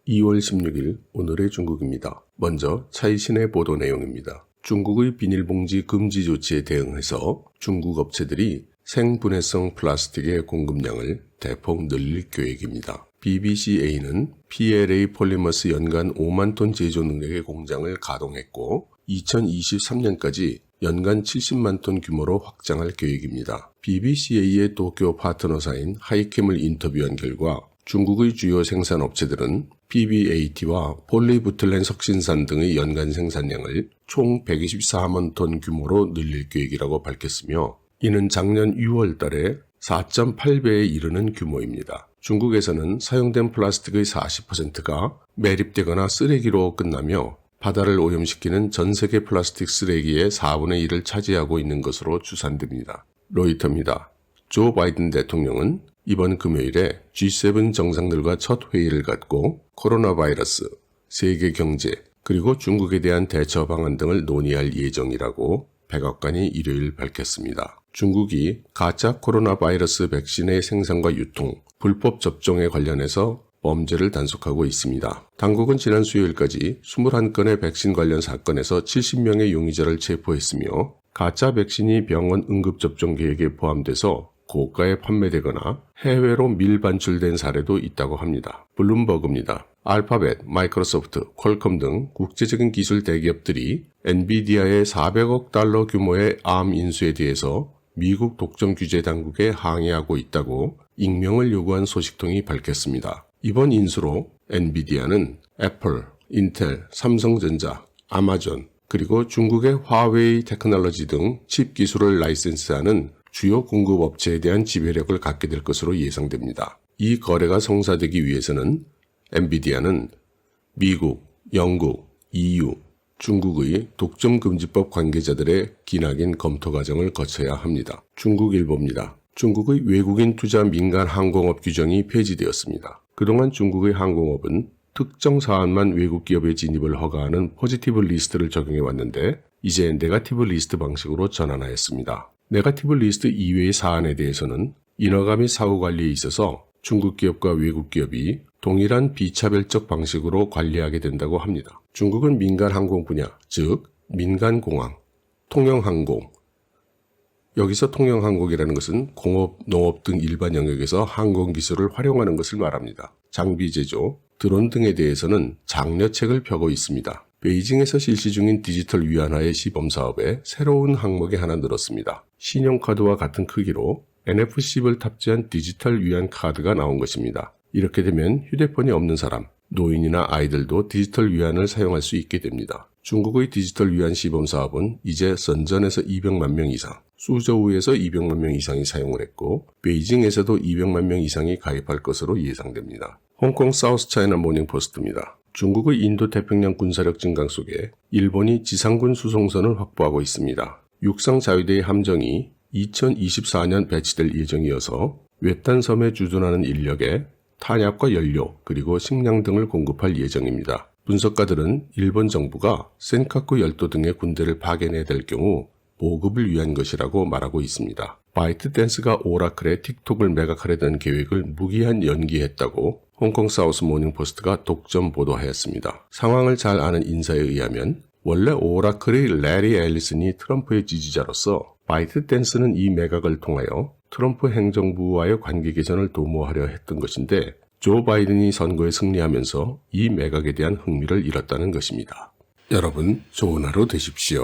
2월 16일 오늘의 중국입니다. 먼저 차이신의 보도 내용입니다. 중국의 비닐봉지 금지 조치에 대응해서 중국 업체들이 생분해성 플라스틱의 공급량을 대폭 늘릴 계획입니다. BBCA는 PLA 폴리머스 연간 5만 톤 제조 능력의 공장을 가동했고 2023년까지 연간 70만 톤 규모로 확장할 계획입니다. BBCA의 도쿄 파트너사인 하이캠을 인터뷰한 결과 중국의 주요 생산업체들은 PBAT와 폴리부틸렌 석신산 등의 연간 생산량을 총 124만 톤 규모로 늘릴 계획이라고 밝혔으며 이는 작년 6월 달에 4.8배에 이르는 규모입니다. 중국에서는 사용된 플라스틱의 40%가 매립되거나 쓰레기로 끝나며 바다를 오염시키는 전 세계 플라스틱 쓰레기의 4분의 1을 차지하고 있는 것으로 추산됩니다. 로이터입니다. 조 바이든 대통령은 이번 금요일에 G7 정상들과 첫 회의를 갖고 코로나 바이러스, 세계 경제, 그리고 중국에 대한 대처 방안 등을 논의할 예정이라고 백악관이 일요일 밝혔습니다. 중국이 가짜 코로나 바이러스 백신의 생산과 유통, 불법 접종에 관련해서 범죄를 단속하고 있습니다. 당국은 지난 수요일까지 21건의 백신 관련 사건에서 70명의 용의자를 체포했으며 가짜 백신이 병원 응급접종 계획에 포함돼서 고가에 판매되거나 해외로 밀반출된 사례도 있다고 합니다. 블룸버그입니다. 알파벳, 마이크로소프트, 퀄컴 등 국제적인 기술 대기업들이 엔비디아의 400억 달러 규모의 암 인수에 대해서 미국 독점 규제 당국에 항의하고 있다고 익명을 요구한 소식통이 밝혔습니다. 이번 인수로 엔비디아는 애플, 인텔, 삼성전자, 아마존, 그리고 중국의 화웨이 테크놀로지 등 칩 기술을 라이센스하는 주요 공급업체에 대한 지배력을 갖게 될 것으로 예상됩니다. 이 거래가 성사되기 위해서는 엔비디아는 미국, 영국, EU, 중국의 독점금지법 관계자들의 기나긴 검토 과정을 거쳐야 합니다. 중국일보입니다. 중국의 외국인 투자 민간 항공업 규정이 폐지되었습니다. 그동안 중국의 항공업은 특정 사안만 외국 기업의 진입을 허가하는 포지티브 리스트를 적용해 왔는데 이제 네거티브 리스트 방식으로 전환하였습니다. 네거티브 리스트 이외의 사안에 대해서는 인허가 및 사후 관리에 있어서 중국 기업과 외국 기업이 동일한 비차별적 방식으로 관리하게 된다고 합니다. 중국은 민간 항공 분야, 즉 민간공항, 통영항공, 여기서 통영항공이라는 것은 공업, 농업 등 일반 영역에서 항공기술을 활용하는 것을 말합니다. 장비 제조, 드론 등에 대해서는 장려책을 펴고 있습니다. 베이징에서 실시 중인 디지털 위안화의 시범사업에 새로운 항목이 하나 늘었습니다. 신용카드와 같은 크기로 NFC 칩을 탑재한 디지털 위안 카드가 나온 것입니다. 이렇게 되면 휴대폰이 없는 사람, 노인이나 아이들도 디지털 위안을 사용할 수 있게 됩니다. 중국의 디지털 위안 시범사업은 이제 선전에서 200만 명 이상, 수저우에서 200만 명 이상이 사용을 했고 베이징에서도 200만 명 이상이 가입할 것으로 예상됩니다. 홍콩 사우스 차이나 모닝포스트입니다. 중국의 인도태평양 군사력 증강 속에 일본이 지상군 수송선을 확보하고 있습니다. 육상 자위대의 함정이 2024년 배치될 예정이어서 외딴 섬에 주둔하는 인력에 탄약과 연료 그리고 식량 등을 공급할 예정입니다. 분석가들은 일본 정부가 센카쿠 열도 등의 군대를 파견해야 될 경우 보급을 위한 것이라고 말하고 있습니다. 바이트댄스가 오라클의 틱톡을 매각하려던 계획을 무기한 연기했다고 홍콩 사우스 모닝포스트가 독점 보도하였습니다. 상황을 잘 아는 인사에 의하면 원래 오라클의 레리 앨리슨이 트럼프의 지지자로서 바이트댄스는 이 매각을 통하여 트럼프 행정부와의 관계 개선을 도모하려 했던 것인데 조 바이든이 선거에 승리하면서 이 매각에 대한 흥미를 잃었다는 것입니다. 여러분, 좋은 하루 되십시오.